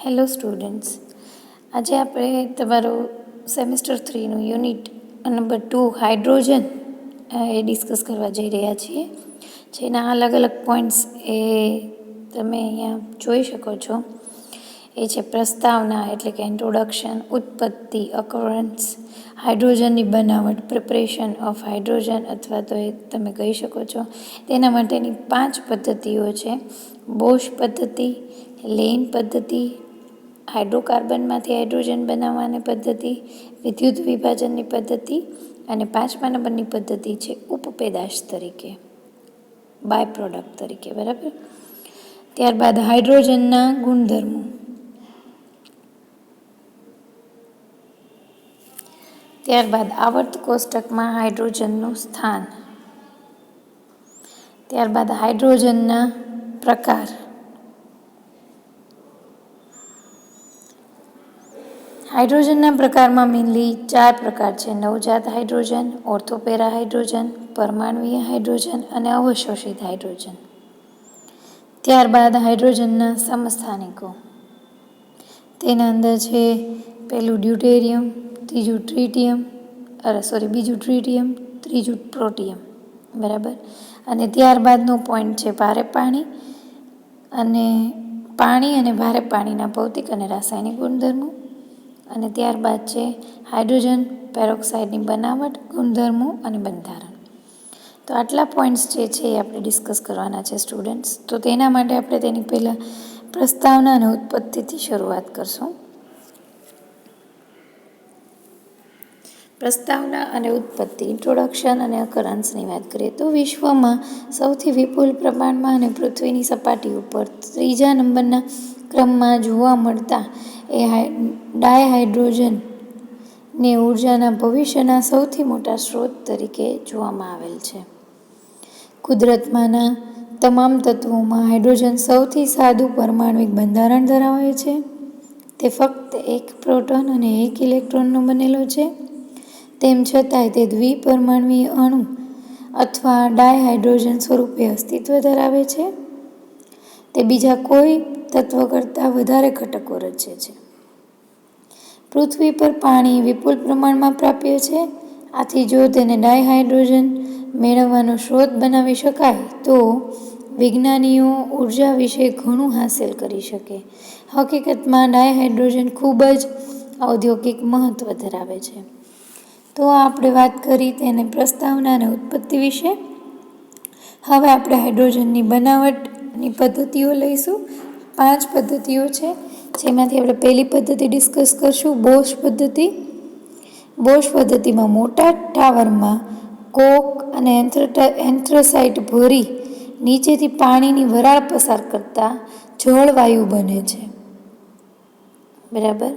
Hello students, આજે આપણે તમારું સેમિસ્ટર 3નું યુનિટ નંબર 2 હાઇડ્રોજન એ ડિસ્કસ કરવા જઈ રહ્યા છીએ. જેના અલગ અલગ પોઈન્ટ્સ એ તમે અહીંયા જોઈ શકો છો. એ છે પ્રસ્તાવના એટલે કે ઇન્ટ્રોડક્શન, ઉત્પત્તિ, અકરન્સ, હાઇડ્રોજનની બનાવટ, પ્રિપરેશન ઓફ હાઇડ્રોજન અથવા તો એ તમે કહી શકો છો. તેના માટેની 5 પદ્ધતિઓ છે: બોશ પદ્ધતિ, લેન પદ્ધતિ, હાઇડ્રોકાર્બનમાંથી હાઇડ્રોજન બનાવવાની પદ્ધતિ, વિદ્યુત વિભાજનની પદ્ધતિ અને 5મા નંબરની પદ્ધતિ છે ઉપપેદાશ તરીકે, બાય પ્રોડક્ટ તરીકે. બરાબર. ત્યારબાદ હાઇડ્રોજનના ગુણધર્મો, ત્યારબાદ આવર્ત કોષ્ટકમાં હાઇડ્રોજનનું સ્થાન, ત્યારબાદ હાઇડ્રોજનના પ્રકાર, હાઇડ્રોજનના પ્રકારમાં મેનલી 4 પ્રકાર છે: નવજાત હાઇડ્રોજન, ઓર્થોપેરા હાઇડ્રોજન, પરમાણ્વીય હાઇડ્રોજન અને અવશોષિત હાઇડ્રોજન. ત્યારબાદ હાઇડ્રોજનના સમસ્થાનિકો, તેના અંદર છે પહેલું ડ્યુટેરિયમ, બીજું ટ્રિટિયમ, ત્રીજું પ્રોટિયમ. બરાબર. અને ત્યારબાદનો પોઈન્ટ છે ભારે પાણી અને ભારે પાણીના ભૌતિક અને રાસાયણિક ગુણધર્મો. અને ત્યારબાદ છે હાઇડ્રોજન પેરોક્સાઇડની બનાવટ, ગુણધર્મો અને બંધારણ. તો આટલા પોઈન્ટ્સ જે છે એ આપણે ડિસ્કસ કરવાના છે સ્ટુડન્ટ્સ. તો તેના માટે આપણે તેની પહેલાં પ્રસ્તાવના અને ઉત્પત્તિથી શરૂઆત કરશું. પ્રસ્તાવના અને ઉત્પત્તિ, ઇન્ટ્રોડક્શન અને અકરન્સની વાત કરીએ તો વિશ્વમાં સૌથી વિપુલ પ્રમાણમાં અને પૃથ્વીની સપાટી ઉપર 3જા નંબરના ક્રમમાં જોવા મળતા એ ડાયહાઇડ્રોજનને ઉર્જાના ભવિષ્યના સૌથી મોટા સ્ત્રોત તરીકે જોવામાં આવેલ છે. કુદરતમાંના તમામ તત્વોમાં હાઇડ્રોજન સૌથી સાદું પરમાણ્વિક બંધારણ ધરાવે છે. તે ફક્ત 1 પ્રોટોન અને 1 ઇલેક્ટ્રોનનો બનેલો છે. તેમ છતાંય તે દ્વિપરમાણ્વીય અણુ અથવા ડાયહાઇડ્રોજન સ્વરૂપે અસ્તિત્વ ધરાવે છે. તે બીજા કોઈ તત્વ કરતાં વધારે ઘટકો રચે છે. પૃથ્વી પર પાણી વિપુલ પ્રમાણમાં પ્રાપ્ય છે. આથી જો તેને ડાયહાઇડ્રોજન મેળવવાનો સ્ત્રોત બનાવી શકાય તો વિજ્ઞાનીઓ ઉર્જા વિશે ઘણું હાંસલ કરી શકે. હકીકતમાં ડાયહાઇડ્રોજન ખૂબ જ ઔદ્યોગિક મહત્ત્વ ધરાવે છે. તો આપણે વાત કરી તેને પ્રસ્તાવના અને ઉત્પત્તિ વિશે. હવે આપણે હાઇડ્રોજનની બનાવટની પદ્ધતિઓ લઈશું. 5 પદ્ધતિઓ છે, જેમાંથી આપણે પહેલી પદ્ધતિ ડિસ્કસ કરશું, બોશ પદ્ધતિ. બોશ પદ્ધતિમાં મોટા ટાવરમાં કોક અને એન્થ્રેસાઇટ ભરી નીચેથી પાણીની વરાળ પસાર કરતા જળવાયુ બને છે. બરાબર.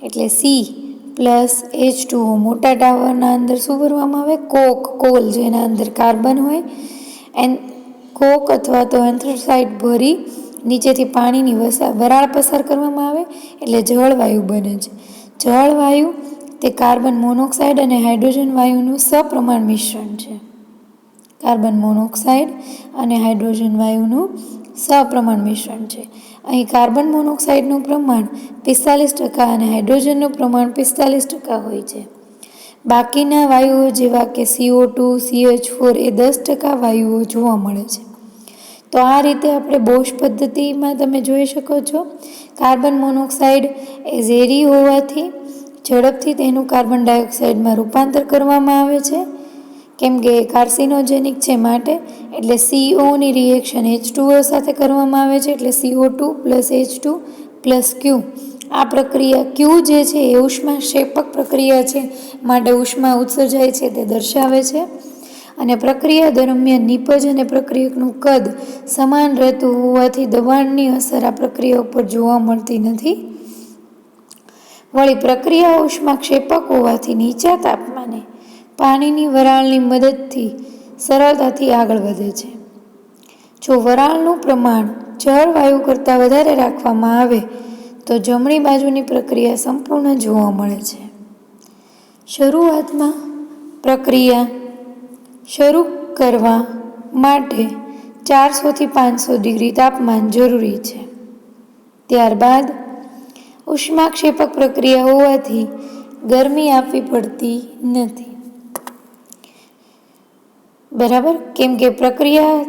એટલે C+H2O મોટા ટાવરના અંદર શું ભરવામાં આવે? કોલ, જેના અંદર કાર્બન હોય. કોક અથવા તો એન્થ્રેસાઇટ ભરી નીચેથી પાણીની વરાળ પસાર કરવામાં આવે એટલે જળવાયુ બને છે. જળવાયુ તે કાર્બન મોનોક્સાઇડ અને હાઇડ્રોજન વાયુનું સપ્રમાણ મિશ્રણ છે. કાર્બન મોનોક્સાઇડ અને હાઇડ્રોજન વાયુનું સપ્રમાણ મિશ્રણ છે. અહીં કાર્બન મોનોક્સાઇડનું પ્રમાણ 45% અને હાઇડ્રોજનનું પ્રમાણ 45% હોય છે. બાકીના વાયુઓ જેવા કે CO2, CH4 એ 10% વાયુઓ જોવા મળે છે. તો આ રીતે આપણે બોશ પદ્ધતિમાં તમે જોઈ શકો છો. કાર્બન મોનોક્સાઇડ એ ઝેરી હોવાથી ઝડપથી તેનું કાર્બન ડાયોક્સાઇડમાં રૂપાંતર કરવામાં આવે છે, કેમ કે કાર્સિનોજેનિક છે માટે. એટલે COની રિએક્શન H2O સાથે કરવામાં આવે છે, એટલે CO2 + H2 + Q. આ પ્રક્રિયા Q જે છે એ ઉષ્માક્ષેપક પ્રક્રિયા છે માટે ઉષ્મા ઉત્સર્જાય છે તે દર્શાવે છે. અને પ્રક્રિયા દરમિયાન નિપજ અને પ્રક્રિયકનું કદ સમાન રહેતું હોવાથી દબાણની અસર આ પ્રક્રિયા ઉપર જોવા મળતી નથી. વળી પ્રક્રિયા ઉષ્માક્ષેપક હોવાથી નીચા તાપમાને પાણીની વરાળની મદદથી સરળતાથી આગળ વધે છે. જો વરાળનું પ્રમાણ જળવાયુ કરતાં વધારે રાખવામાં આવે તો જમણી બાજુની પ્રક્રિયા સંપૂર્ણ જોવા મળે છે. શરૂઆતમાં પ્રક્રિયા શરૂ કરવા માટે 400 થી 500 ડિગ્રી તાપમાન જરૂરી છે. ત્યારબાદ ઉષ્માક્ષેપક પ્રક્રિયા હોવાથી ગરમી આપવી પડતી નથી. બરાબર, કેમ કે પ્રક્રિયા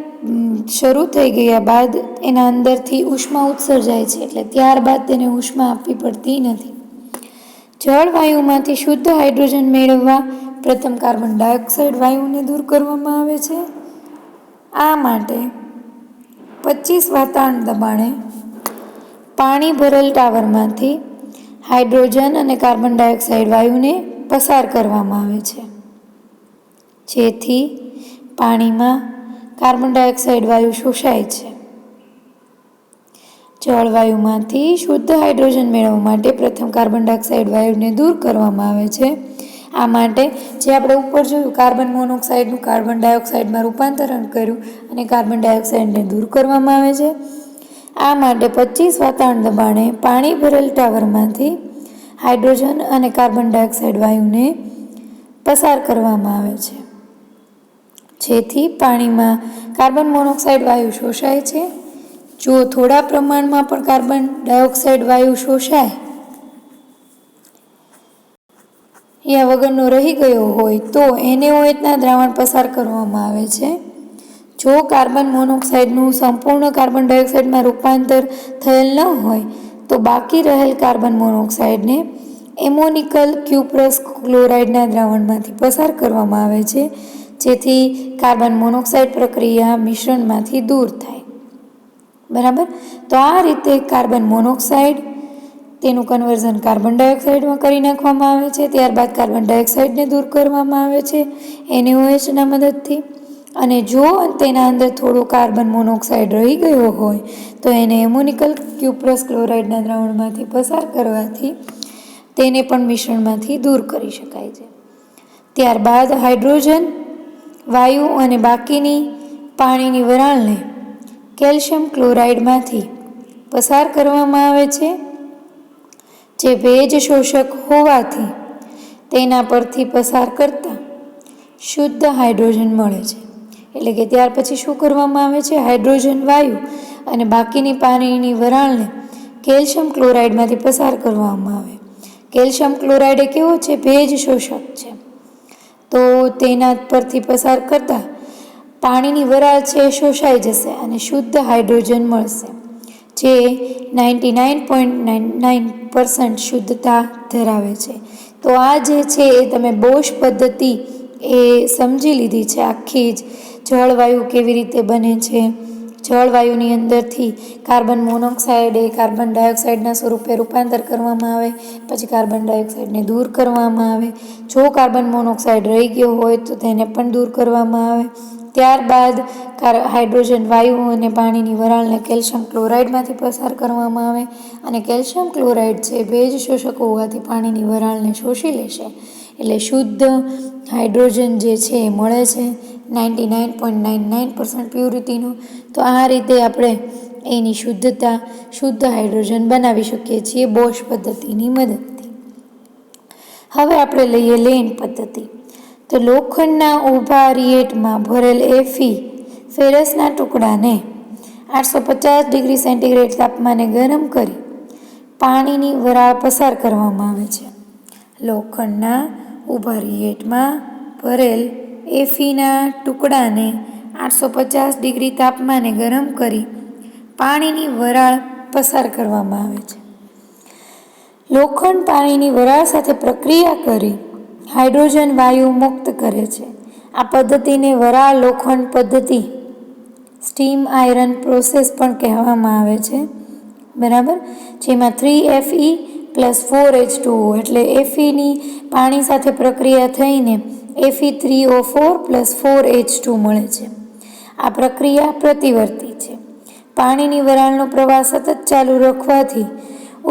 શરૂ થઈ ગયા બાદ એના અંદરથી ઉષ્મા ઉત્સર્જાય છે, એટલે ત્યારબાદ તેને ઉષ્મા આપવી પડતી નથી. જળવાયુમાંથી શુદ્ધ હાઇડ્રોજન મેળવવા પ્રથમ કાર્બન ડાયોક્સાઇડ વાયુને દૂર કરવામાં આવે છે. આ માટે 25 વાતાવરણ દબાણે પાણી ભરેલ ટાવરમાંથી હાઇડ્રોજન અને કાર્બન ડાયોક્સાઇડ વાયુને પસાર કરવામાં આવે છે, જેથી પાણીમાં કાર્બન ડાયોક્સાઇડ વાયુ શોષાય છે. જળવાયુમાંથી શુદ્ધ હાઇડ્રોજન મેળવવા માટે પ્રથમ કાર્બન ડાયોક્સાઇડ વાયુને દૂર કરવામાં આવે છે. આ માટે જે આપણે ઉપર જોયું, કાર્બન મોનોક્સાઇડનું કાર્બન ડાયોક્સાઇડમાં રૂપાંતરણ કર્યું અને કાર્બન ડાયોક્સાઇડને દૂર કરવામાં આવે છે. આ માટે 25 વાતાવરણ દબાણે પાણી ભરેલ ટાવરમાંથી હાઇડ્રોજન અને કાર્બન ડાયોક્સાઇડ વાયુને પસાર કરવામાં આવે છે, જેથી પાણીમાં કાર્બન મોનોક્સાઇડ વાયુ શોષાય છે. જો થોડા પ્રમાણમાં પણ કાર્બન ડાયોક્સાઇડ વાયુ શોષાય યા વગરનો રહી ગયો હોય તો NaOHના દ્રાવણ પસાર કરવામાં આવે છે. જો કાર્બન મોનોક્સાઇડનું સંપૂર્ણ કાર્બન ડાયોક્સાઇડમાં રૂપાંતર થયેલ ન હોય તો બાકી રહેલ કાર્બન મોનોક્સાઇડને એમોનિકલ ક્યુપ્રસ ક્લોરાઇડના દ્રાવણમાંથી પસાર કરવામાં આવે છે, જેથી કાર્બન મોનોક્સાઇડ પ્રક્રિયા મિશ્રણમાંથી દૂર થાય. બરાબર, તો આ રીતે કાર્બન મોનોક્સાઇડ તેનું કન્વર્ઝન કાર્બન ડાયોક્સાઇડમાં કરી નાખવામાં આવે છે. ત્યારબાદ કાર્બન ડાયોક્સાઇડને દૂર કરવામાં આવે છે NaOHના મદદથી. અને જો તેના અંદર થોડો કાર્બન મોનોક્સાઇડ રહી ગયો હોય તો એને એમોનિકલ ક્યુપ્રસ ક્લોરાઇડના દ્રાવણમાંથી પસાર કરવાથી તેને પણ મિશ્રણમાંથી દૂર કરી શકાય છે. ત્યારબાદ હાઇડ્રોજન વાયુ અને બાકીની પાણીની વરાળને કેલ્શિયમ ક્લોરાઇડમાંથી પસાર કરવામાં આવે છે, જે ભેજ શોષક હોવાથી તેના પરથી પસાર કરતા શુદ્ધ હાઇડ્રોજન મળે છે. એટલે કે ત્યાર પછી શું કરવામાં આવે છે, હાઇડ્રોજન વાયુ અને બાકીની પાણીની વરાળને કેલ્શિયમ ક્લોરાઇડમાંથી પસાર કરવામાં આવે. કેલ્શિયમ ક્લોરાઇડ એ કેવો છે, ભેજ શોષક છે, તો તેના પરથી પસાર કરતા પાણીની વરાળ છે એ શોષાઈ જશે અને શુદ્ધ હાઇડ્રોજન મળશે, જે 99.99% શુદ્ધતા ધરાવે છે. તો આ જે છે એ તમે બોશ પદ્ધતિ એ સમજી લીધી છે આખી જ. જળવાયુ કેવી રીતે બને છે, જળવાયુની અંદરથી કાર્બન મોનોક્સાઇડ એ કાર્બન ડાયોક્સાઇડના સ્વરૂપે રૂપાંતર કરવામાં આવે, પછી કાર્બન ડાયોક્સાઇડને દૂર કરવામાં આવે. જો કાર્બન મોનોક્સાઇડ રહી ગયો હોય તો તેને પણ દૂર કરવામાં આવે. ત્યારબાદ હાઇડ્રોજન વાયુ અને પાણીની વરાળને કેલ્શિયમ ક્લોરાઇડમાંથી પસાર કરવામાં આવે અને કેલ્શિયમ ક્લોરાઇડ છે ભેજ શોષક હોવાથી પાણીની વરાળને શોષી લેશે, એટલે શુદ્ધ હાઇડ્રોજન જે છે એ મળે છે 99.99% પ્યુરિટીનું. તો આ રીતે આપણે એની શુદ્ધતા, શુદ્ધ હાઇડ્રોજન બનાવી શકીએ છીએ બોશ પદ્ધતિની મદદથી. હવે આપણે લઈએ લેન પદ્ધતિ. તો લોખંડના ઊભા રિએટમાં ભરેલ Fe ફેરસના ટુકડાને 850 ડિગ્રી સેન્ટીગ્રેડ તાપમાને ગરમ કરી પાણીની વરાળ પસાર કરવામાં આવે છે. લોખંડના ઊભા રિએટમાં ભરેલ Feના ટુકડાને 850 ડિગ્રી તાપમાને ગરમ કરી પાણીની વરાળ પસાર કરવામાં આવે છે. લોખંડ પાણીની વરાળ સાથે પ્રક્રિયા કરી હાઇડ્રોજન વાયુ મુક્ત કરે છે. આ પદ્ધતિને વરાળ લોખંડ પદ્ધતિ, સ્ટીમ આયરન પ્રોસેસ પણ કહેવામાં આવે છે. બરાબર, જેમાં 3Fe + 4H2O એટલે Feની પાણી સાથે પ્રક્રિયા થઈને Fe3O4 + 4H2 મળે છે. આ પ્રક્રિયા પ્રતિવર્તી છે. પાણીની વરાળનો પ્રવાહ સતત ચાલુ રાખવાથી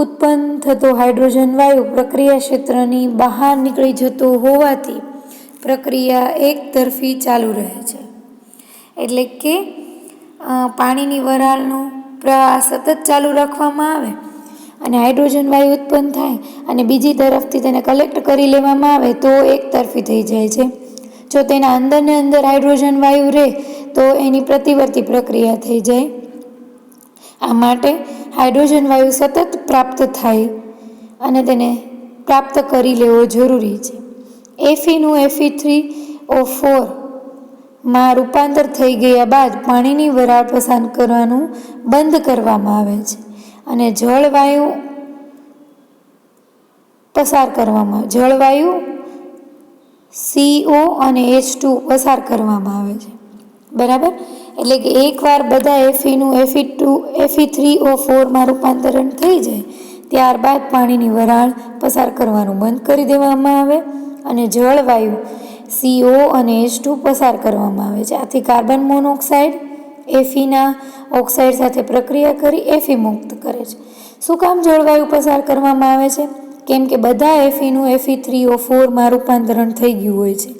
ઉત્પન્ન થતો હાઇડ્રોજન વાયુ પ્રક્રિયા ક્ષેત્રની બહાર નીકળી જતો હોવાથી પ્રક્રિયા એક તરફી ચાલુ રહે છે. એટલે કે પાણીની વરાળનો પ્રવાહ સતત ચાલુ રાખવામાં આવે અને હાઇડ્રોજન વાયુ ઉત્પન્ન થાય અને બીજી તરફથી તેને કલેક્ટ કરી લેવામાં આવે તો એક તરફી થઈ જાય છે. જો તેના અંદરને અંદર હાઇડ્રોજન વાયુ રહે તો એની પ્રતિવર્તી પ્રક્રિયા થઈ જાય. આ માટે હાઇડ્રોજન વાયુ સતત પ્રાપ્ત થાય અને તેને પ્રાપ્ત કરી લેવો જરૂરી છે. Feનું Fe3O4 માં રૂપાંતર થઈ ગયા બાદ પાણીની વરાળ પસાર કરવાનું બંધ કરવામાં આવે છે અને જળવાયુ CO અને H2 પસાર કરવામાં આવે છે. બરાબર, એટલે કે એકવાર બધા Feનું Fe3O4 માં રૂપાંતરણ થઈ જાય ત્યારબાદ પાણીની વરાળ પસાર કરવાનું બંધ કરી દેવામાં આવે અને જળવાયુ CO અને H2 પસાર કરવામાં આવે છે. આથી કાર્બન મોનોક્સાઇડ Feના ઓક્સાઇડ સાથે પ્રક્રિયા કરી Fe મુક્ત કરે છે. શું કામ જળવાયુ પસાર કરવામાં આવે છે? કેમ કે બધા Feનું Fe3O4 માં રૂપાંતરણ થઈ ગયું હોય છે,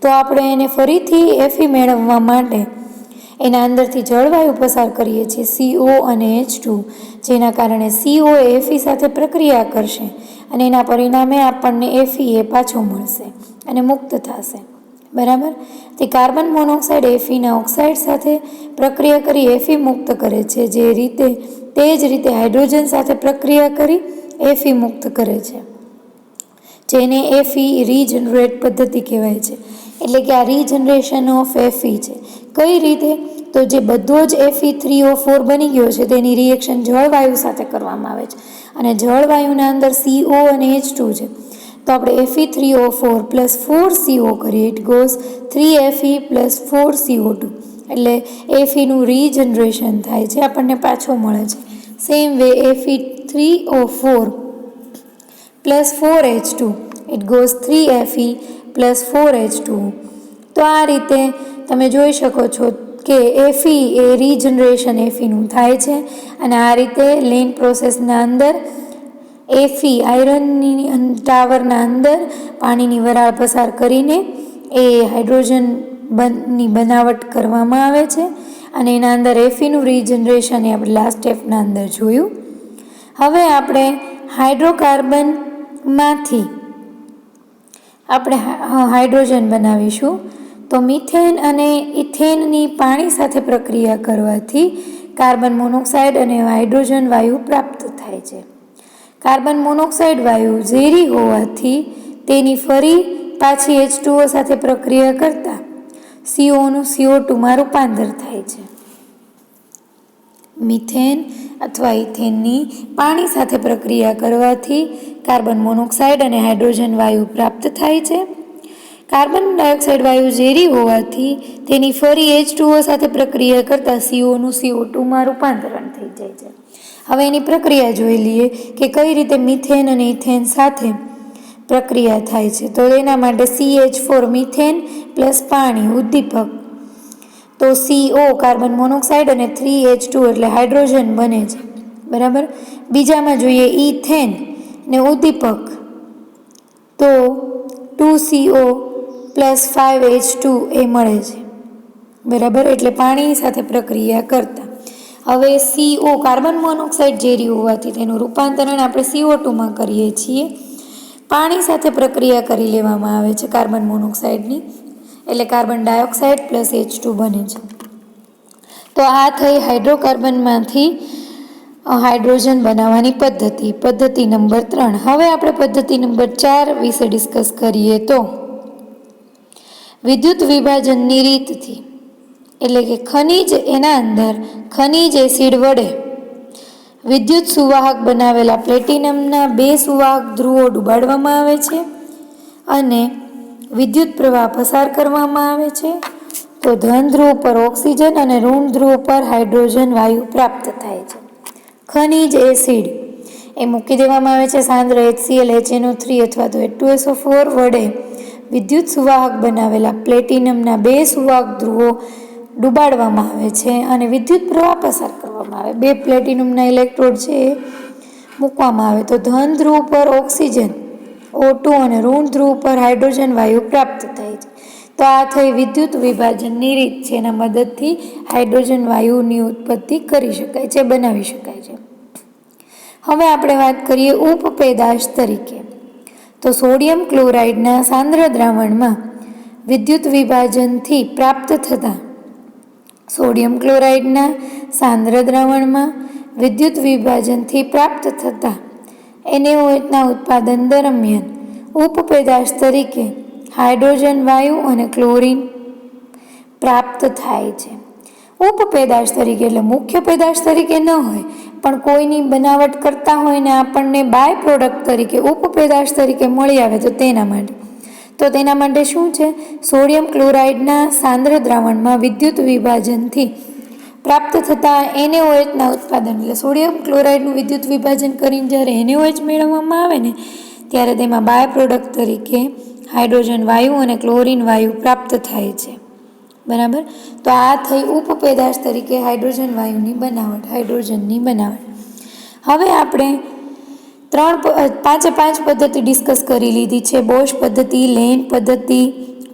તો આપણે એને ફરીથી Fe મેળવવા માટે એના અંદરથી જળવાયુ પસાર કરીએ છીએ CO અને H2, જેના કારણે CO એ Fe સાથે પ્રક્રિયા કરશે અને એના પરિણામે આપણને Fe પાછો મળશે અને મુક્ત થશે. બરાબર, તે કાર્બન મોનોક્સાઇડ Feના ઓક્સાઇડ સાથે પ્રક્રિયા કરી Fe મુક્ત કરે છે, તે જ રીતે હાઇડ્રોજન સાથે પ્રક્રિયા કરી Fe મુક્ત કરે છે, જેને Fe રીજનરેટ પદ્ધતિ કહેવાય છે. એટલે કે આ રીજનરેશન ઓફ Fe છે. કઈ રીતે? તો જે બધો જ Fe3O4 બની ગયો છે તેની રિએક્શન જળવાયુ સાથે કરવામાં આવે છે અને જળવાયુના અંદર CO અને H2 છે, તો આપણે Fe3O4 પ્લસ 4CO કરીએ, it goes 3Fe plus 4CO2, એટલે Feનું રીજનરેશન થાય છે, આપણને પાછો મળે છે. Same way Fe3O4 plus 4H2, it goes 3Fe plus 4H2. તો આ રીતે તમે જોઈ શકો છો કે Fe એ રીજનરેશન Feનું થાય છે અને આ રીતે લેન પ્રોસેસના અંદર Fe આયરનની ટાવરના અંદર પાણીની વરાળ પસાર કરીને એ હાઇડ્રોજનની બનાવટ કરવામાં આવે છે અને એના અંદર Feનું રીજનરેશન એ આપણે લાસ્ટ સ્ટેપના અંદર જોયું. હવે આપણે હાઇડ્રોકાર્બનમાંથી આપણે હાઇડ્રોજન બનાવીશું. તો મિથેન અને ઇથેનની પાણી સાથે પ્રક્રિયા કરવાથી કાર્બન મોનોક્સાઇડ અને હાઇડ્રોજન વાયુ પ્રાપ્ત થાય છે. કાર્બન મોનોક્સાઇડ વાયુ ઝેરી હોવાથી તેની ફરી પાછી H2O સાથે પ્રક્રિયા કરતા COનું CO2 માં રૂપાંતર થાય છે. મિથેન અથવા ઇથેનની પાણી સાથે પ્રક્રિયા કરવાથી કાર્બન મોનોક્સાઇડ અને હાઇડ્રોજન વાયુ પ્રાપ્ત થાય છે. કાર્બન ડાયોક્સાઇડ વાયુ ઝેરી હોવાથી તેની ફરી H2O સાથે પ્રક્રિયા કરતાં COનું CO2 માં રૂપાંતરણ થઈ જાય છે. હવે એની પ્રક્રિયા જોઈ લઈએ કે કઈ રીતે મિથેન અને ઇથેન સાથે પ્રક્રિયા થાય છે. તો એના માટે CH4 મિથેન પ્લસ પાણી ઉદ્દીપક, તો CO કાર્બન મોનોક્સાઇડ અને 3H2 એટલે હાઇડ્રોજન બને છે. બરાબર, બીજામાં જોઈએ ઇથેન ને ઉદ્દીપક, તો 2CO પ્લસ 5H2 એ મળે છે. બરાબર, એટલે પાણી સાથે પ્રક્રિયા કરતા. હવે CO કાર્બન મોનોક્સાઇડ ઝેરી હોવાથી તેનું રૂપાંતરણ આપણે CO2 માં કરીએ છીએ. પાણી સાથે પ્રક્રિયા કરી લેવામાં આવે છે કાર્બન મોનોક્સાઇડની, એટલે કાર્બન ડાયોક્સાઇડ પ્લસ H2 બને છે. તો આ થઈ હાઇડ્રોકાર્બનમાંથી હાઇડ્રોજન બનાવવાની પદ્ધતિ નંબર 3. હવે આપણે પદ્ધતિ નંબર 4 વિશે ડિસ્કસ કરીએ. તો વિદ્યુત વિભાજનની રીતથી, એટલે કે એના અંદર ખનિજ એસિડ વડે વિદ્યુત સુવાહક બનાવેલા પ્લેટિનમના 2 સુવાહક ધ્રુવો ડુબાડવામાં આવે છે અને વિદ્યુત પ્રવાહ પસાર કરવામાં આવે છે. તો ધન ધ્રુવ પર ઓક્સિજન અને ઋણ ધ્રુવ પર હાઇડ્રોજન વાયુ પ્રાપ્ત થાય છે. ખનિજ એસિડ એ મૂકી દેવામાં આવે છે સાંદ્ર HCl, HNO3 અથવા તો H2SO4 વડે વિદ્યુત સુવાહક બનાવેલા પ્લેટિનમના 2 સુવાહક ધ્રુવો ડુબાડવામાં આવે છે અને વિદ્યુત પ્રવાહ પસાર કરવામાં આવે. 2 પ્લેટિનમના ઇલેક્ટ્રોડ છે એ મૂકવામાં આવે. તો ધન ધ્રુવ પર ઓક્સિજન O2 અને ઋણ ધ્રુવ પર હાઇડ્રોજન વાયુ પ્રાપ્ત થાય છે. તો આ થઈ વિદ્યુત વિભાજનની રીત છે. એના મદદથી હાઇડ્રોજન વાયુની ઉત્પત્તિ કરી શકાય છે, બનાવી શકાય છે. હવે આપણે વાત કરીએ ઉપપેદાશ તરીકે. તો સોડિયમ ક્લોરાઇડના સાંદ્ર દ્રાવણમાં વિદ્યુત વિભાજનથી પ્રાપ્ત થતા સોડિયમ ક્લોરાઇડના સાંદ્ર દ્રાવણમાં વિદ્યુત વિભાજનથી પ્રાપ્ત થતા NaOHના ઉત્પાદન દરમિયાન ઉપપેદાશ તરીકે હાઇડ્રોજન વાયુ અને ક્લોરીન પ્રાપ્ત થાય છે. ઉપપેદાશ તરીકે એટલે મુખ્ય પેદાશ તરીકે ન હોય, પણ કોઈની બનાવટ કરતા હોય ને આપણને બાય પ્રોડક્ટ તરીકે ઉપપેદાશ તરીકે મળી આવે તો તેના માટે શું છે? સોડિયમ ક્લોરાઇડના સાંદ્ર દ્રાવણમાં વિદ્યુત વિભાજનથી પ્રાપ્ત થતા NaOHના ઉત્પાદન, એટલે સોડિયમ ક્લોરાઇડનું વિદ્યુત વિભાજન કરીને જ્યારે NaOH મેળવવામાં આવે ને ત્યારે તેમાં બાય પ્રોડક્ટ તરીકે હાઇડ્રોજન વાયુ અને ક્લોરીન વાયુ પ્રાપ્ત થાય છે. બરાબર. તો આ થઈ ઉપપેદાશ તરીકે હાઇડ્રોજન વાયુની બનાવટ, હાઇડ્રોજનની બનાવટ. હવે આપણે 5 પદ્ધતિ ડિસ્કસ કરી લીધી છે. બોશ પદ્ધતિ, લેન પદ્ધતિ,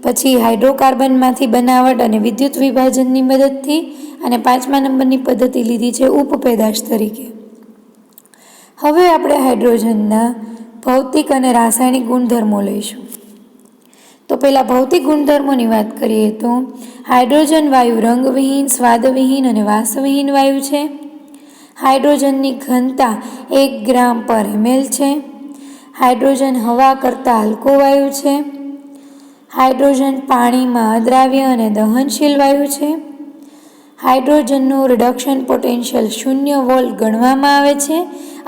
પછી હાઇડ્રોકાર્બનમાંથી બનાવટ અને વિદ્યુત વિભાજનની મદદથી, અને 5મા નંબરની પદ્ધતિ લીધી છે ઉપપેદાશ તરીકે. હવે આપણે હાઇડ્રોજનના ભૌતિક અને રાસાયણિક ગુણધર્મો લઈશું. તો પહેલાં ભૌતિક ગુણધર્મોની વાત કરીએ તો હાઇડ્રોજન વાયુ રંગવિહીન, સ્વાદવિહીન અને વાસવિહીન વાયુ છે. હાઇડ્રોજનની ઘનતા 1 ગ્રામ પર ml છે. હાઇડ્રોજન હવા કરતાં હલકો વાયુ છે. હાઇડ્રોજન પાણીમાં અદ્રાવ્ય અને દહનશીલ વાયુ છે. હાઇડ્રોજનનું રિડક્શન પોટેન્શિયલ 0 વોલ્ટ ગણવામાં આવે છે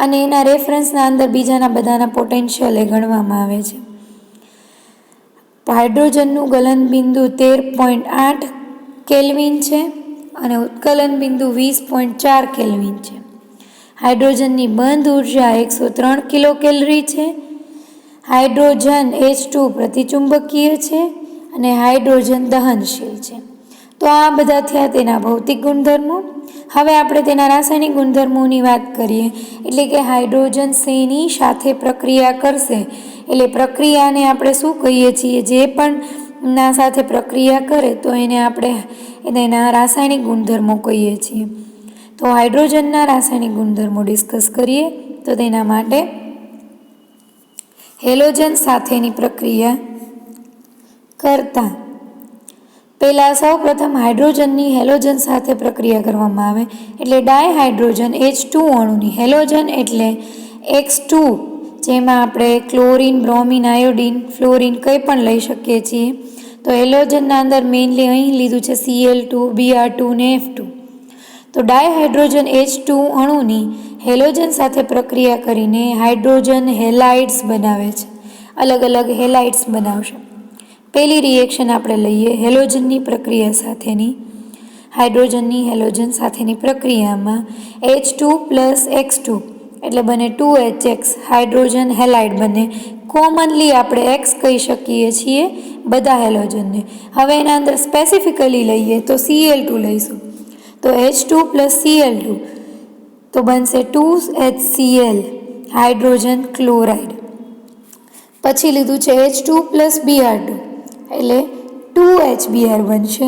અને એના રેફરન્સના અંદર બીજાના બધાના પોટેન્શિયલ એ ગણવામાં આવે છે. હાઇડ્રોજનનું ગલન બિંદુ 13.8 કેલ્વિન છે અને ઉત્કલન બિંદુ 20.4 કેલ્વિન છે. હાઇડ્રોજનની બંધ ઉર્જા 103 કિલો કેલરી છે. હાઇડ્રોજન H2 પ્રતિચુંબકીય છે અને હાઇડ્રોજન દહનશીલ છે. તો આ બધા થયા તેના ભૌતિક ગુણધર્મો. હવે આપણે તેના રાસાયણિક ગુણધર્મોની વાત કરીએ, એટલે કે હાઇડ્રોજન શેની સાથે પ્રક્રિયા કરશે, એટલે પ્રક્રિયાને આપણે શું કહીએ છીએ? જે પણ ના સાથે પ્રક્રિયા કરે તો એને આપણે એના રાસાયણિક ગુણધર્મો કહીએ છીએ. તો હાઇડ્રોજનના રાસાયણિક ગુણધર્મો ડિસ્કસ કરીએ તો તેના માટે હેલોજન સાથેની પ્રક્રિયા કરતા પહેલાં સૌપ્રથમ હાઇડ્રોજનની હેલોજન સાથે પ્રક્રિયા કરવામાં આવે, એટલે ડાયહાઇડ્રોજન H2 અણુની હેલોજન એટલે X2, જેમાં આપણે ક્લોરીન, બ્રોમિન, આયોડીન, ફ્લોરિન કંઈ પણ લઈ શકીએ છીએ. તો હેલોજનના અંદર મેઇનલી અહીં લીધું છે Cl2, Br2 ને F2. તો ડાયહાઇડ્રોજન H2 અણુની હેલોજન સાથે પ્રક્રિયા કરીને હાઇડ્રોજન હેલાઇડ્સ બનાવે છે, અલગ અલગ હેલાઇડ્સ બનાવશે. પહેલી રિએક્શન આપણે લઈએ હેલોજનની પ્રક્રિયા સાથેની. હાઇડ્રોજનની હેલોજન સાથેની પ્રક્રિયામાં H2 + X2 એટલે બને 2HX હાઇડ્રોજન હેલાઇડ બને. કોમનલી આપણે X કહી શકીએ છીએ બધા હેલોજનને. હવે એના અંદર સ્પેસિફિકલી લઈએ તો Cl2 લઈશું, તો H2 + Cl2 તો બનશે 2HCl હાઇડ્રોજન ક્લોરાઇડ. પછી લીધું છે H2 + Br2 એટલે 2HBr બનશે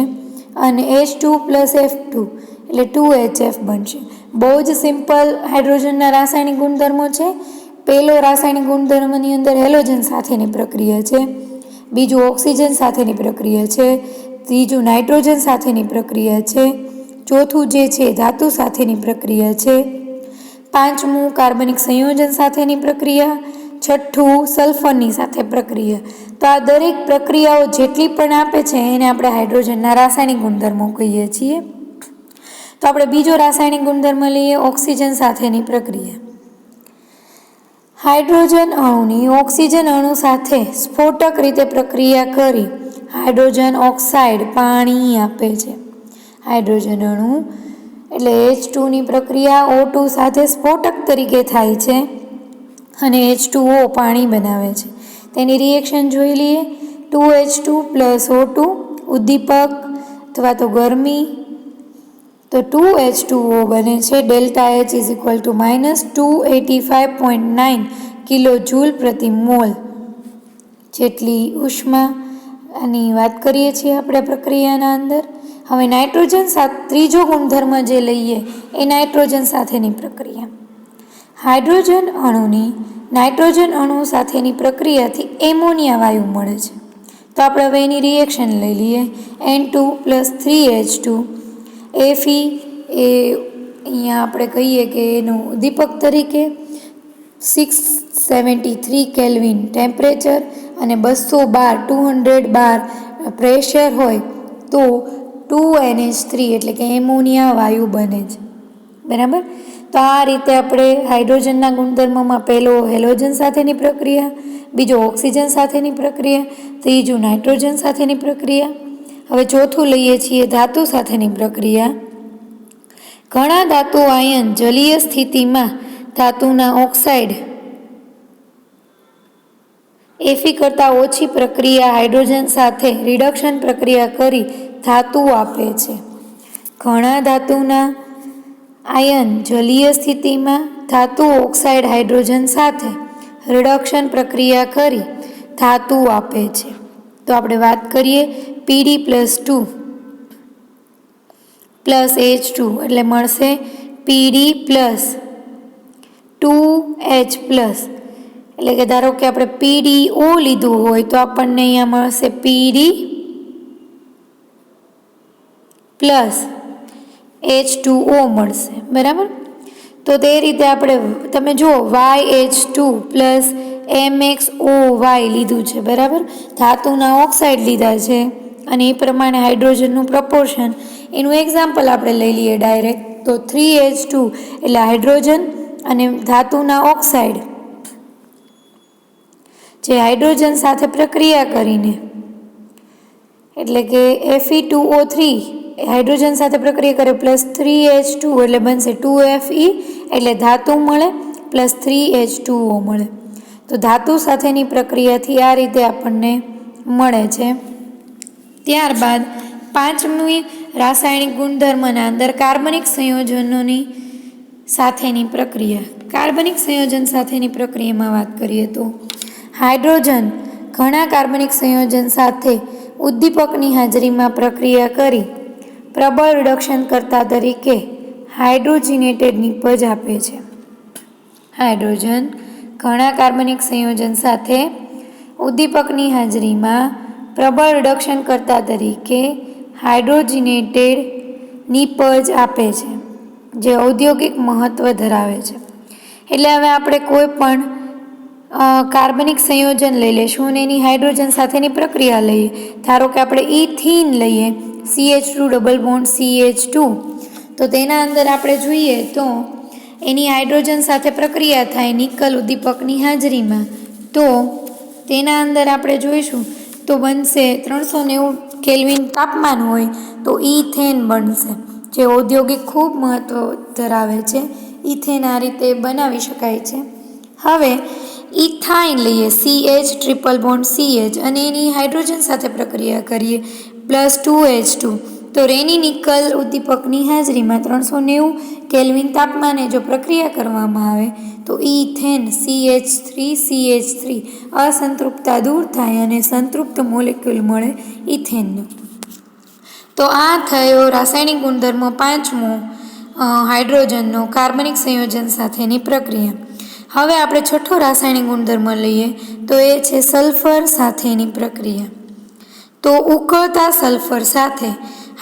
અને H2 + F2 એટલે 2HF બનશે. બહુ જ સિમ્પલ હાઇડ્રોજનના રાસાયણિક ગુણધર્મો છે. પહેલો રાસાયણિક ગુણધર્મની અંદર હેલોજન સાથેની પ્રક્રિયા છે, બીજું ઓક્સિજન સાથેની પ્રક્રિયા છે, ત્રીજું નાઇટ્રોજન સાથેની પ્રક્રિયા છે, ચોથું જે છે ધાતુ સાથેની પ્રક્રિયા છે, પાંચમું કાર્બનિક સંયોજન સાથેની પ્રક્રિયા, છઠ્ઠું સલ્ફરની સાથે પ્રક્રિયા. તો આ દરેક પ્રક્રિયાઓ જેટલી પણ આપે છે એને આપણે હાઇડ્રોજનના રાસાયણિક ગુણધર્મો કહીએ છીએ. તો આપણે બીજો રાસાયણિક ગુણધર્મ લઈએ ઓક્સિજન સાથેની પ્રક્રિયા. હાઇડ્રોજન અણુની ઓક્સિજન અણુ સાથે સ્ફોટક રીતે પ્રક્રિયા કરી હાઇડ્રોજન ઓક્સાઇડ પાણી આપે છે. હાઇડ્રોજન અણુ એટલે H2ની પ્રક્રિયા O2 સાથે સ્ફોટક તરીકે થાય છે અને H2O પાણી બનાવે છે. તેની રિએક્શન જોઈ લઈએ. 2H2 + O2 ઉદ્દીપક અથવા તો ગરમી, તો 2H2O બને છે ΔH = -285.9 કિલોજૂલ પ્રતિ મોલ જેટલી ઉષ્માની વાત કરીએ છીએ આપણે પ્રક્રિયાના અંદર. હવે નાઇટ્રોજન સાથે ત્રીજો ગુણધર્મ જે લઈએ એ નાઇટ્રોજન સાથેની પ્રક્રિયા. હાઇડ્રોજન અણુની નાઇટ્રોજન અણુ સાથેની પ્રક્રિયાથી એમોનિયા વાયુ મળે છે. તો આપણે હવે એની રિએક્શન લઈ લઈએ. N2 + 3H2 Fe એ અહીંયા આપણે કહીએ કે એનું ઉદ્દીપક તરીકે, 673 કેલ્વિન ટેમ્પરેચર અને 200 બાર પ્રેશર હોય તો 2NH3 એટલે કે એમોનિયા વાયુ બને છે. બરાબર. તો આ રીતે આપણે હાઇડ્રોજનના ગુણધર્મોમાં પહેલો હેલોજન સાથેની પ્રક્રિયા, બીજો ઓક્સિજન સાથેની પ્રક્રિયા, ત્રીજું નાઇટ્રોજન સાથેની પ્રક્રિયા. હવે ચોથું લઈએ છીએ ધાતુ સાથેની પ્રક્રિયા. ઘણા ધાતુ આયન જલીય સ્થિતિમાં ધાતુના ઓક્સાઇડ Fe કરતાં ઓછી પ્રક્રિયા હાઇડ્રોજન સાથે રિડક્શન પ્રક્રિયા કરી ધાતુ આપે છે. ઘણા ધાતુના આયન જલીય સ્થિતિમાં ધાતુ ઓક્સાઇડ હાઇડ્રોજન સાથે રિડક્શન પ્રક્રિયા કરી ધાતુ આપે છે. તો આપણે વાત કરીએ Pd+2 +H2 એટલે મળશે Pd + 2H+. એટલે કે ધારો કે આપણે PdO લીધું હોય તો આપણને અહીંયા મળશે Pd + H2O મળશે. બરાબર. તો તે રીતે આપણે તમે જુઓ YH2 + MXOY લીધું છે. બરાબર. ધાતુના ઓક્સાઇડ લીધા છે અને એ પ્રમાણે હાઇડ્રોજનનું પ્રપોર્શન એનું એક્ઝામ્પલ આપણે લઈ લઈએ ડાયરેક્ટ. તો 3H2 એટલે હાઇડ્રોજન અને ધાતુના ઓક્સાઇડ જે હાઇડ્રોજન સાથે પ્રક્રિયા કરીને એટલે કે Fe2O3 હાઇડ્રોજન સાથે પ્રક્રિયા કરે +3H2 એટલે બનશે 2Fe એટલે ધાતુ મળે +3H2O મળે. તો ધાતુ સાથેની પ્રક્રિયાથી આ રીતે આપણને મળે છે. ત્યારબાદ પાંચમી રાસાયણિક ગુણધર્મના અંદર કાર્બનિક સંયોજનોની સાથેની પ્રક્રિયા. કાર્બનિક સંયોજન સાથેની પ્રક્રિયામાં વાત કરીએ તો હાઇડ્રોજન ઘણા કાર્બનિક સંયોજન સાથે ઉદ્દીપકની હાજરીમાં પ્રક્રિયા કરી પ્રબળ રિડક્શન કરતા તરીકે હાઇડ્રોજનેટેડ નિપજ આપે છે. હાઇડ્રોજન ઘણા કાર્બનિક સંયોજન સાથે ઉદ્દીપકની હાજરીમાં પ્રબળ રિડક્શન કરતા તરીકે હાઇડ્રોજનેટેડ નિપજ આપે છે જે ઔદ્યોગિક મહત્વ ધરાવે છે. એટલે હવે આપણે કોઈ પણ કાર્બનિક સંયોજન લઈ લઈશું અને એની હાઇડ્રોજન સાથેની પ્રક્રિયા લઈએ. ધારો કે આપણે ઇથીન લઈએ CH2 ડબલ બોન્ડ CH2. તો તેના અંદર આપણે જોઈએ તો એની હાઇડ્રોજન સાથે પ્રક્રિયા થાય નિકલ ઉદ્દીપકની હાજરીમાં. તો તેના અંદર આપણે જોઈશું તો બનશે 390 કેલ્વિન તાપમાન હોય તો ઇથેન બનશે જે ઔદ્યોગિક ખૂબ મહત્વ ધરાવે છે. ઇથેન આ રીતે બનાવી શકાય છે. હવે ઇથાઇન લઈએ CH ટ્રિપલ બોન્ડ CH અને એની હાઇડ્રોજન સાથે પ્રક્રિયા કરીએ +2H2 તો રેની નિકલ ઉદ્દીપકની હાજરીમાં 390 કેલ્વિન તાપમાને જો પ્રક્રિયા કરવામાં આવે તો ઇથેન CH3CH3 અસંતૃપ્તતા દૂર થાય અને સંતૃપ્ત મોલેક્યુલ મળે ઇથેનનો. તો આ થયો રાસાયણિક ગુણધર્મો પાંચમો હાઇડ્રોજનનો કાર્બનિક સંયોજન સાથેની પ્રક્રિયા. હવે આપણે છઠ્ઠો રાસાયણિક ગુણધર્મ લઈએ તો એ છે સલ્ફર સાથેની પ્રક્રિયા. તો ઉકળતા સલ્ફર સાથે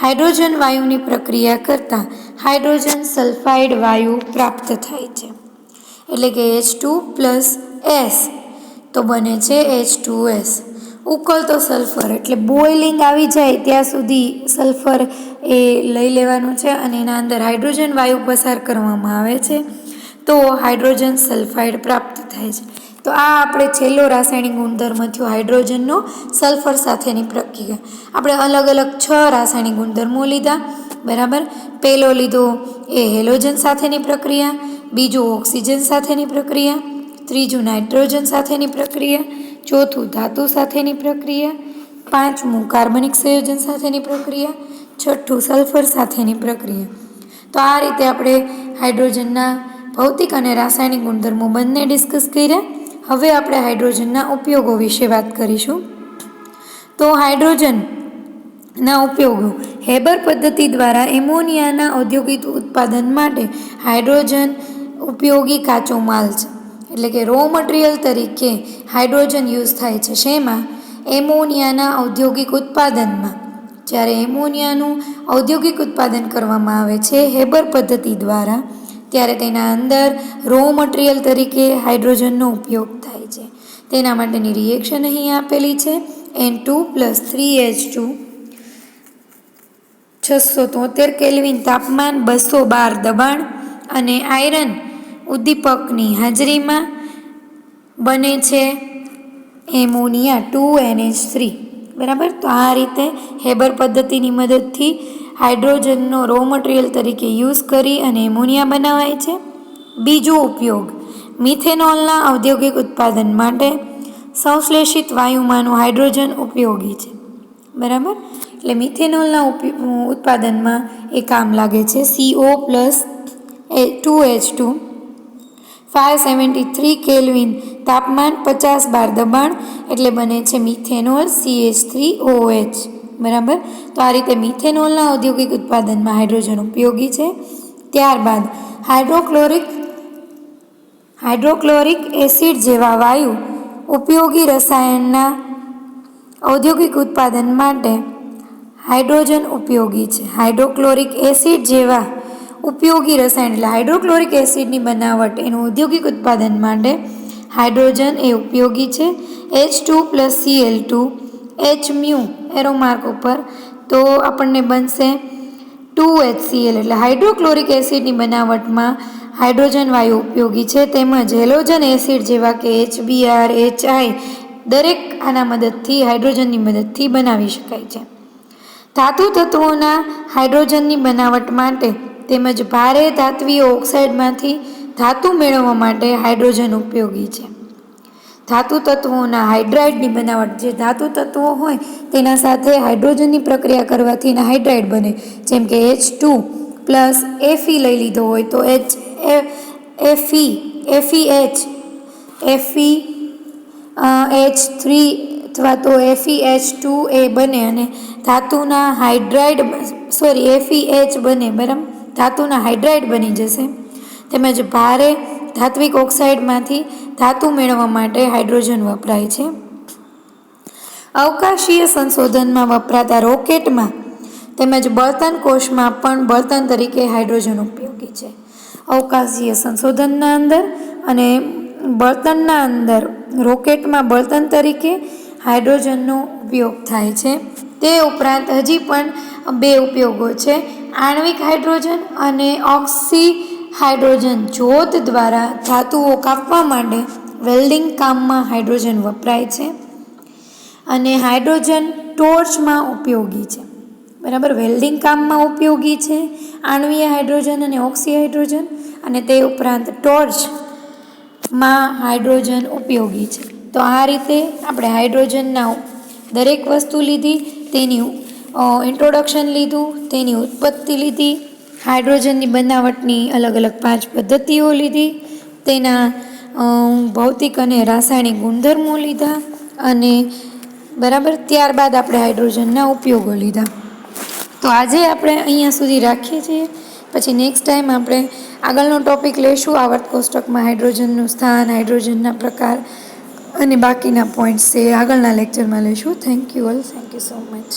હાઇડ્રોજન વાયુની પ્રક્રિયા કરતાં હાઇડ્રોજન સલ્ફાઇડ વાયુ પ્રાપ્ત થાય છે. એટલે કે H2 + S તો બને છે H2S. ઉકળતો સલ્ફર એટલે બોઇલિંગ આવી જાય ત્યાં સુધી સલ્ફર એ લઈ લેવાનું છે અને એના અંદર હાઇડ્રોજન વાયુ પસાર કરવામાં આવે છે તો હાઇડ્રોજન સલ્ફાઇડ પ્રાપ્ત થાય છે. તો આ આપણે છેલ્લો રાસાયણિક ગુણધર્મ થયો હાઇડ્રોજનનો સલ્ફર સાથેની પ્રક્રિયા. આપણે અલગ અલગ 6 રાસાયણિક ગુણધર્મો લીધા. બરાબર. પહેલો લીધો એ હેલોજન સાથેની પ્રક્રિયા, બીજું ઓક્સિજન સાથેની પ્રક્રિયા, ત્રીજું નાઇટ્રોજન સાથેની પ્રક્રિયા, ચોથું ધાતુ સાથેની પ્રક્રિયા, પાંચમું કાર્બનિક સંયોજન સાથેની પ્રક્રિયા, છઠ્ઠું સલ્ફર સાથેની પ્રક્રિયા. તો આ રીતે આપણે હાઇડ્રોજનના ભૌતિક અને રાસાયણિક ગુણધર્મો બંને ડિસ્કસ કર્યા. હવે આપણે હાઇડ્રોજનના ઉપયોગો વિશે વાત કરીશું. તો હાઇડ્રોજનના ઉપયોગો હેબર પદ્ધતિ દ્વારા એમોનિયાના ઔદ્યોગિક ઉત્પાદન માટે હાઇડ્રોજન ઉપયોગી કાચો માલ છે. એટલે કે રો મટીરિયલ તરીકે હાઇડ્રોજન યુઝ થાય છે. શેમાં? એમોનિયાના ઔદ્યોગિક ઉત્પાદનમાં. જ્યારે એમોનિયાનું ઔદ્યોગિક ઉત્પાદન કરવામાં આવે છે હેબર પદ્ધતિ દ્વારા ત્યારે તેના અંદર રો મટીરિયલ તરીકે હાઇડ્રોજનનો ઉપયોગ થાય છે. તેના માટેની રિએક્શન અહીં આપેલી છે. N2+3H2 673 કેલ્વિન તાપમાન, 212 દબાણ અને આયરન ઉદ્દીપકની હાજરીમાં બને છે એમોનિયા 2NH3. બરાબર. તો આ રીતે હેબર પદ્ધતિની મદદથી હાઇડ્રોજનનો રો મટીરિયલ તરીકે યુઝ કરી અને એમોનિયા બનાવાય છે. બીજો ઉપયોગ, મિથેનોલના ઔદ્યોગિક ઉત્પાદન માટે સંશ્લેષિત વાયુમાંનું હાઇડ્રોજન ઉપયોગી છે. બરાબર. એટલે મિથેનોલના ઉત્પાદનમાં એ કામ લાગે છે. CO+2H2 573 કેલ્વિન તાપમાન, 50 બાર દબાણ એટલે બને છે મિથેનોલ CH3OH. બરાબર. તો આ રીતે મિથેનોલના ઔદ્યોગિક ઉત્પાદનમાં હાઇડ્રોજન ઉપયોગી છે. ત્યારબાદ હાઇડ્રોક્લોરિક એસિડ જેવા વાયુ ઉપયોગી રસાયણના ઔદ્યોગિક ઉત્પાદન માટે હાઇડ્રોજન ઉપયોગી છે. હાઇડ્રોક્લોરિક એસિડ જેવા ઉપયોગી રસાયણ એટલે હાઇડ્રોક્લોરિક એસિડની બનાવટ એનું ઔદ્યોગિક ઉત્પાદન માટે હાઇડ્રોજન એ ઉપયોગી છે. H2+Cl2 Hµ એરો માર્ક ઉપર તો આપણને બનશે 2HCl એટલે હાઇડ્રોક્લોરિક એસિડની બનાવટમાં હાઇડ્રોજન વાયુ ઉપયોગી છે. તેમજ હેલોજન એસિડ જેવા કે HBr, HI દરેક આના મદદથી હાઇડ્રોજનની મદદથી બનાવી શકાય છે. ધાતુ તત્વોના હાઇડ્રોજનની બનાવટ માટે તેમજ ભારે ધાત્વિય ઓક્સાઇડમાંથી ધાતુ મેળવવા માટે હાઇડ્રોજન ઉપયોગી છે. ધાતુ તત્વોના હાઇડ્રાઇડની બનાવટ, જે ધાતુ તત્વો હોય તેના સાથે હાઇડ્રોજનની પ્રક્રિયા કરવાથી એના હાઇડ્રાઇડ બને. જેમ કે H2+Fe લઈ લીધો હોય તો FeH3 અથવા તો FeH2 એ બને અને ધાતુના FeH બને. બરાબર. ધાતુના હાઇડ્રાઇડ બની જશે. તેમજ ભારે ધાત્વિક ઓક્સાઇડમાંથી ધાતુ મેળવવા માટે હાઇડ્રોજન વપરાય છે. અવકાશીય સંશોધનમાં વપરાતા રોકેટમાં તેમજ બળતણ કોષમાં પણ બળતણ તરીકે હાઇડ્રોજન ઉપયોગી છે. અવકાશીય સંશોધનના અંદર અને બળતણના અંદર રોકેટમાં બળતણ તરીકે હાઇડ્રોજનનો ઉપયોગ થાય છે. તે ઉપરાંત હજી પણ 2 ઉપયોગો છે, આણ્વિક હાઇડ્રોજન અને ઓક્સી હાઇડ્રોજન. જ્યોત દ્વારા ધાતુઓ કાપવા માટે વેલ્ડિંગ કામમાં હાઇડ્રોજન વપરાય છે અને હાઇડ્રોજન ટોર્ચમાં ઉપયોગી છે. બરાબર. વેલ્ડિંગ કામમાં ઉપયોગી છે આણ્વીય હાઇડ્રોજન અને ઓક્સી હાઇડ્રોજન, અને તે ઉપરાંત ટોર્ચમાં હાઇડ્રોજન ઉપયોગી છે. તો આ રીતે આપણે હાઇડ્રોજનના દરેક વસ્તુ લીધી, તેની ઇન્ટ્રોડક્શન લીધું, તેની ઉત્પત્તિ લીધી, હાઇડ્રોજનની બનાવટની અલગ અલગ 5 પદ્ધતિઓ લીધી, તેના ભૌતિક અને રાસાયણિક ગુણધર્મો લીધા અને બરાબર ત્યારબાદ આપણે હાઇડ્રોજનના ઉપયોગો લીધા. તો આજે આપણે અહીંયા સુધી રાખીએ છીએ. પછી નેક્સ્ટ ટાઈમ આપણે આગળનો ટૉપિક લઈશું, આવર્ત કોષ્ટકમાં હાઇડ્રોજનનું સ્થાન, હાઇડ્રોજનના પ્રકાર અને બાકીના પોઈન્ટ્સ છે આગળના લેક્ચરમાં લઈશું. Thank you all. Thank you so much.